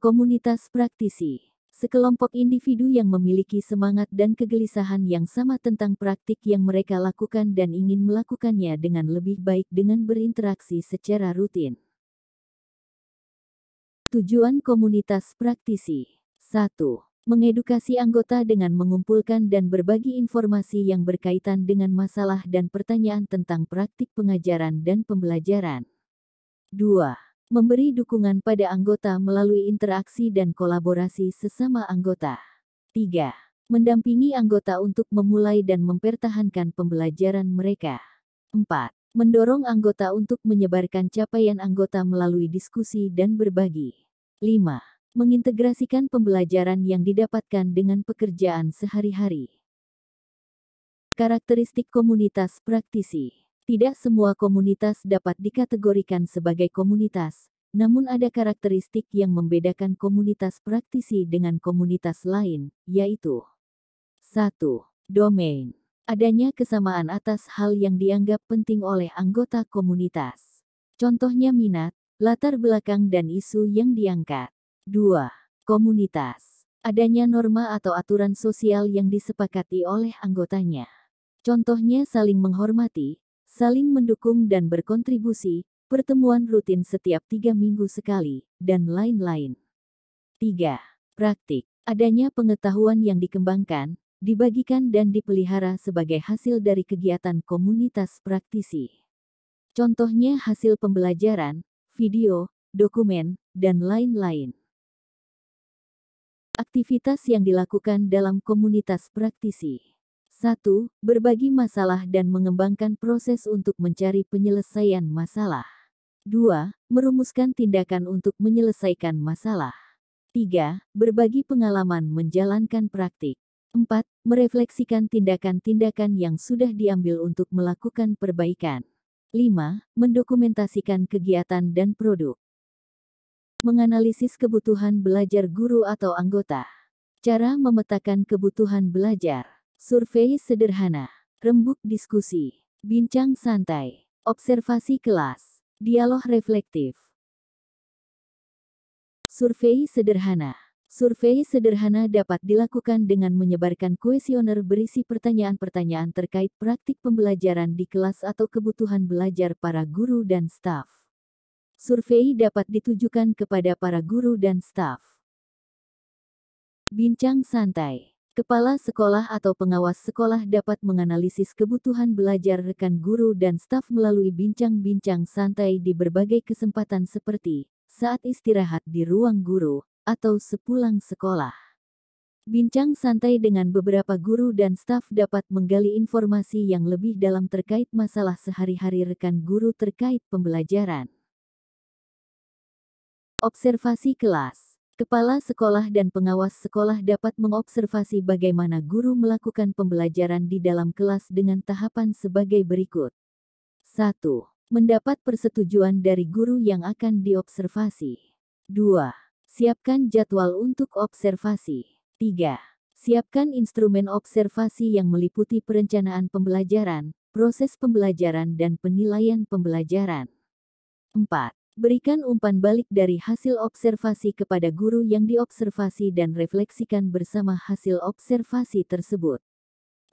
Komunitas praktisi. Sekelompok individu yang memiliki semangat dan kegelisahan yang sama tentang praktik yang mereka lakukan dan ingin melakukannya dengan lebih baik dengan berinteraksi secara rutin. Tujuan komunitas praktisi. 1. Mengedukasi anggota dengan mengumpulkan dan berbagi informasi yang berkaitan dengan masalah dan pertanyaan tentang praktik pengajaran dan pembelajaran. 2. Memberi dukungan pada anggota melalui interaksi dan kolaborasi sesama anggota. 3. Mendampingi anggota untuk memulai dan mempertahankan pembelajaran mereka. 4. Mendorong anggota untuk menyebarkan capaian anggota melalui diskusi dan berbagi. 5. Mengintegrasikan pembelajaran yang didapatkan dengan pekerjaan sehari-hari. Karakteristik komunitas praktisi. Tidak semua komunitas dapat dikategorikan sebagai komunitas, namun ada karakteristik yang membedakan komunitas praktisi dengan komunitas lain, yaitu 1. Domain. Adanya kesamaan atas hal yang dianggap penting oleh anggota komunitas. Contohnya minat, latar belakang dan isu yang diangkat. 2. Komunitas. Adanya norma atau aturan sosial yang disepakati oleh anggotanya. Contohnya saling menghormati, saling mendukung dan berkontribusi, pertemuan rutin setiap 3 minggu sekali, dan lain-lain. 3. Praktik. Adanya pengetahuan yang dikembangkan, dibagikan dan dipelihara sebagai hasil dari kegiatan komunitas praktisi. Contohnya hasil pembelajaran, video, dokumen, dan lain-lain. Aktivitas yang dilakukan dalam komunitas praktisi. 1. Berbagi masalah dan mengembangkan proses untuk mencari penyelesaian masalah. 2. Merumuskan tindakan untuk menyelesaikan masalah. 3. Berbagi pengalaman menjalankan praktik. 4. Merefleksikan tindakan-tindakan yang sudah diambil untuk melakukan perbaikan. 5. Mendokumentasikan kegiatan dan produk. Menganalisis kebutuhan belajar guru atau anggota. Cara memetakan kebutuhan belajar. Survei sederhana, rembuk diskusi, bincang santai, observasi kelas, dialog reflektif. Survei sederhana. Survei sederhana dapat dilakukan dengan menyebarkan kuesioner berisi pertanyaan-pertanyaan terkait praktik pembelajaran di kelas atau kebutuhan belajar para guru dan staf. Survei dapat ditujukan kepada para guru dan staf. Bincang santai. Kepala sekolah atau pengawas sekolah dapat menganalisis kebutuhan belajar rekan guru dan staf melalui bincang-bincang santai di berbagai kesempatan seperti saat istirahat di ruang guru atau sepulang sekolah. Bincang santai dengan beberapa guru dan staf dapat menggali informasi yang lebih dalam terkait masalah sehari-hari rekan guru terkait pembelajaran. Observasi kelas. Kepala sekolah dan pengawas sekolah dapat mengobservasi bagaimana guru melakukan pembelajaran di dalam kelas dengan tahapan sebagai berikut. 1. Mendapat persetujuan dari guru yang akan diobservasi. 2. Siapkan jadwal untuk observasi. 3. Siapkan instrumen observasi yang meliputi perencanaan pembelajaran, proses pembelajaran dan penilaian pembelajaran. 4. Berikan umpan balik dari hasil observasi kepada guru yang diobservasi dan refleksikan bersama hasil observasi tersebut.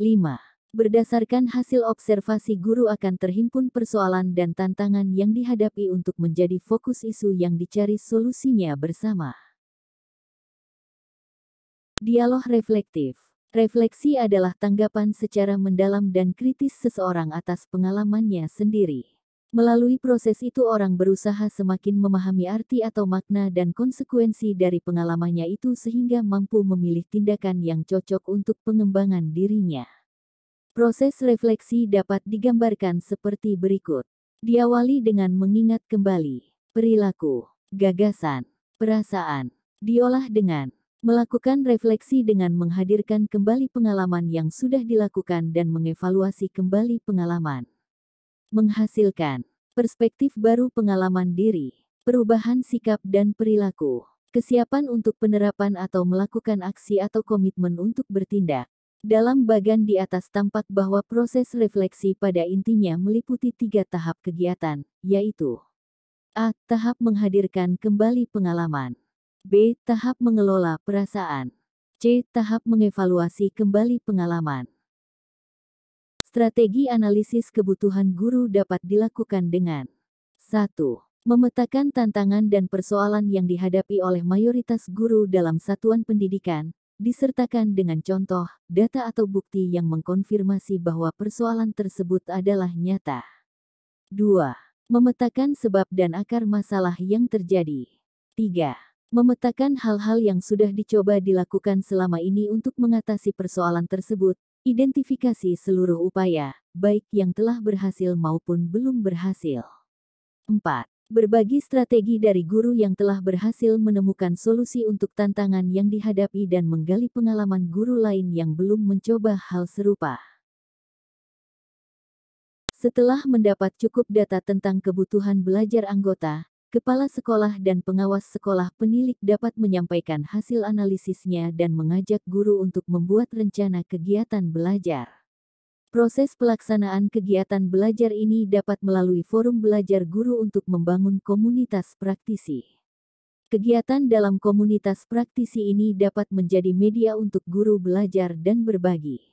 5. Berdasarkan hasil observasi guru akan terhimpun persoalan dan tantangan yang dihadapi untuk menjadi fokus isu yang dicari solusinya bersama. Dialog reflektif. Refleksi adalah tanggapan secara mendalam dan kritis seseorang atas pengalamannya sendiri. Melalui proses itu orang berusaha semakin memahami arti atau makna dan konsekuensi dari pengalamannya itu sehingga mampu memilih tindakan yang cocok untuk pengembangan dirinya. Proses refleksi dapat digambarkan seperti berikut. Diawali dengan mengingat kembali perilaku, gagasan, perasaan. Diolah dengan melakukan refleksi dengan menghadirkan kembali pengalaman yang sudah dilakukan dan mengevaluasi kembali pengalaman. Menghasilkan perspektif baru pengalaman diri, perubahan sikap dan perilaku, kesiapan untuk penerapan atau melakukan aksi atau komitmen untuk bertindak. Dalam bagan di atas tampak bahwa proses refleksi pada intinya meliputi 3 tahap kegiatan, yaitu A. Tahap menghadirkan kembali pengalaman. B. Tahap mengelola perasaan. C. Tahap mengevaluasi kembali pengalaman. Strategi analisis kebutuhan guru dapat dilakukan dengan 1. Memetakan tantangan dan persoalan yang dihadapi oleh mayoritas guru dalam satuan pendidikan, disertakan dengan contoh, data atau bukti yang mengkonfirmasi bahwa persoalan tersebut adalah nyata. 2. Memetakan sebab dan akar masalah yang terjadi. 3. Memetakan hal-hal yang sudah dicoba dilakukan selama ini untuk mengatasi persoalan tersebut. Identifikasi seluruh upaya, baik yang telah berhasil maupun belum berhasil. 4. Berbagi strategi dari guru yang telah berhasil menemukan solusi untuk tantangan yang dihadapi dan menggali pengalaman guru lain yang belum mencoba hal serupa. Setelah mendapat cukup data tentang kebutuhan belajar anggota, kepala sekolah dan pengawas sekolah penilik dapat menyampaikan hasil analisisnya dan mengajak guru untuk membuat rencana kegiatan belajar. Proses pelaksanaan kegiatan belajar ini dapat melalui forum belajar guru untuk membangun komunitas praktisi. Kegiatan dalam komunitas praktisi ini dapat menjadi media untuk guru belajar dan berbagi.